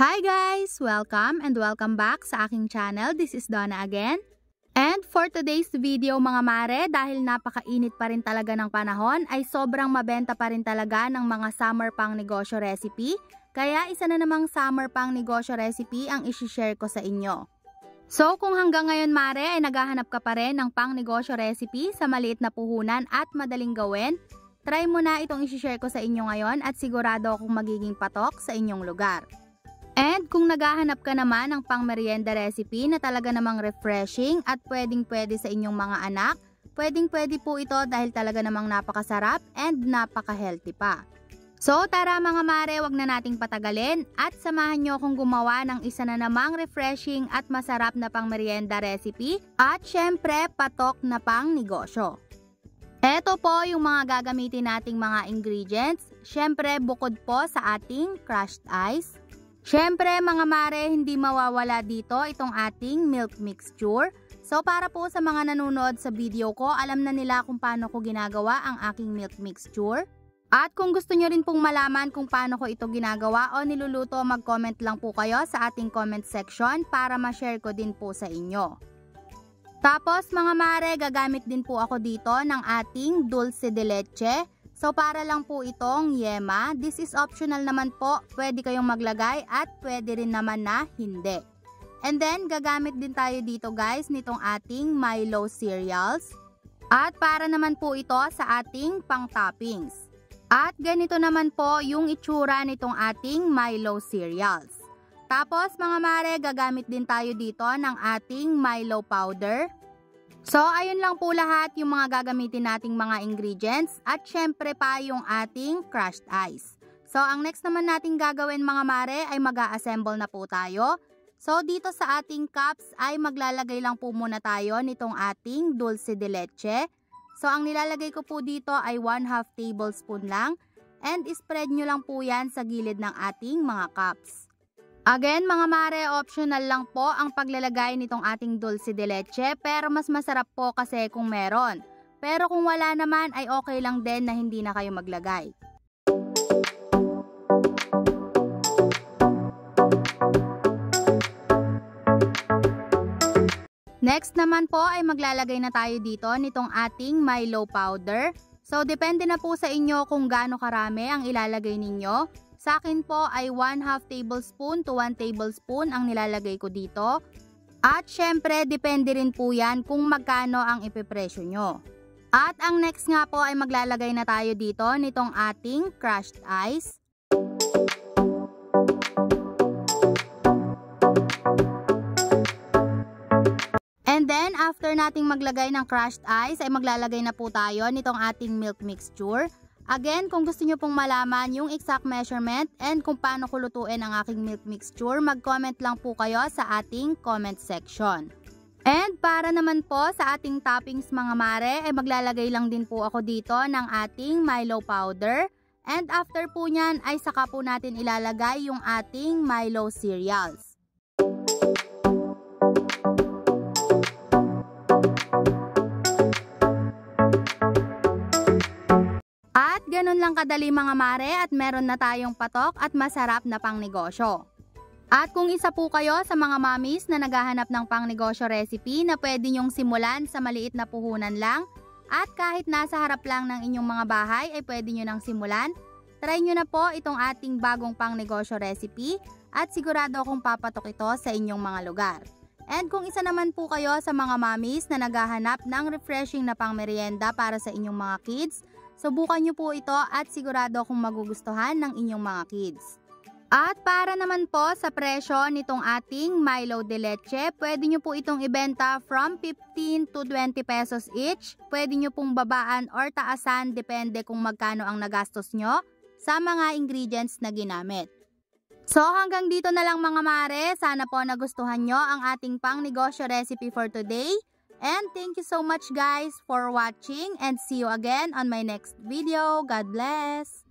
Hi guys! Welcome and welcome back sa aking channel. This is Donna again. And for today's video mga mare, dahil napakainit pa rin talaga ng panahon, ay sobrang mabenta pa rin talaga ng mga summer pang negosyo recipe. Kaya isa na namang summer pang negosyo recipe ang isi-share ko sa inyo. So kung hanggang ngayon mare ay naghahanap ka pa rin ng pang negosyo recipe sa maliit na puhunan at madaling gawin, try mo na itong isi-share ko sa inyo ngayon at sigurado akong magiging patok sa inyong lugar. And kung naghahanap ka naman ng pang merienda recipe na talaga namang refreshing at pwedeng-pwede sa inyong mga anak, pwedeng-pwede po ito dahil talaga namang napakasarap and napaka-healthy pa. So tara mga mare, wag na nating patagalin at samahan nyo akong gumawa ng isa na namang refreshing at masarap na pang merienda recipe at syempre patok na pang negosyo. Eto po yung mga gagamitin nating mga ingredients. Syempre bukod po sa ating crushed ice. Syempre mga mare, hindi mawawala dito itong ating milk mixture. So para po sa mga nanonood sa video ko, alam na nila kung paano ko ginagawa ang aking milk mixture. At kung gusto nyo rin pong malaman kung paano ko ito ginagawa o niluluto, mag-comment lang po kayo sa ating comment section para ma-share ko din po sa inyo. Tapos mga mare, gagamit din po ako dito ng ating dulce de leche. So para lang po itong yema, this is optional naman po, pwede kayong maglagay at pwede rin naman na hindi. And then gagamit din tayo dito guys nitong ating Milo cereals. At para naman po ito sa ating pang toppings. At ganito naman po yung itsura nitong ating Milo cereals. Tapos mga mare, gagamit din tayo dito ng ating Milo powder. So, ayun lang po lahat yung mga gagamitin nating mga ingredients at syempre pa yung ating crushed ice. So, ang next naman nating gagawin mga mare ay mag-a-assemble na po tayo. So, dito sa ating cups ay maglalagay lang po muna tayo nitong ating dulce de leche. So, ang nilalagay ko po dito ay 1/2 tablespoon lang and spread nyo lang po yan sa gilid ng ating mga cups. Again mga mare, optional lang po ang paglalagay nitong ating dulce de leche pero mas masarap po kasi kung meron. Pero kung wala naman ay okay lang din na hindi na kayo maglagay. Next naman po ay maglalagay na tayo dito nitong ating Milo powder. So depende na po sa inyo kung gaano karami ang ilalagay ninyo. Sa akin po ay 1/2 tablespoon to 1 tablespoon ang nilalagay ko dito. At syempre, depende rin po yan kung magkano ang ipipresyo nyo. At ang next nga po ay maglalagay na tayo dito nitong ating crushed ice. And then, after nating maglagay ng crushed ice, ay maglalagay na po tayo nitong ating milk mixture. Again, kung gusto nyo pong malaman yung exact measurement and kung paano ko lutuin ang aking milk mixture, mag-comment lang po kayo sa ating comment section. And para naman po sa ating toppings mga mare, ay maglalagay lang din po ako dito ng ating Milo powder. And after po nyan, ay saka po natin ilalagay yung ating Milo cereals. At ganun lang kadali mga mare at meron na tayong patok at masarap na pang negosyo. At kung isa po kayo sa mga mommies na naghahanap ng pang negosyo recipe na pwede nyong simulan sa maliit na puhunan lang at kahit nasa harap lang ng inyong mga bahay ay pwede nyo nang simulan, try nyo na po itong ating bagong pang negosyo recipe at sigurado akong papatok ito sa inyong mga lugar. And kung isa naman po kayo sa mga mommies na naghahanap ng refreshing na pang merienda para sa inyong mga kids, subukan nyo po ito at sigurado akong magugustuhan ng inyong mga kids. At para naman po sa presyo nitong ating Milo de leche, pwede nyo po itong ibenta from 15 to 20 pesos each. Pwede nyo pong babaan or taasan depende kung magkano ang nagastos nyo sa mga ingredients na ginamit. So hanggang dito na lang mga mare, sana po nagustuhan nyo ang ating pang negosyo recipe for today. And thank you so much guys for watching and see you again on my next video. God bless!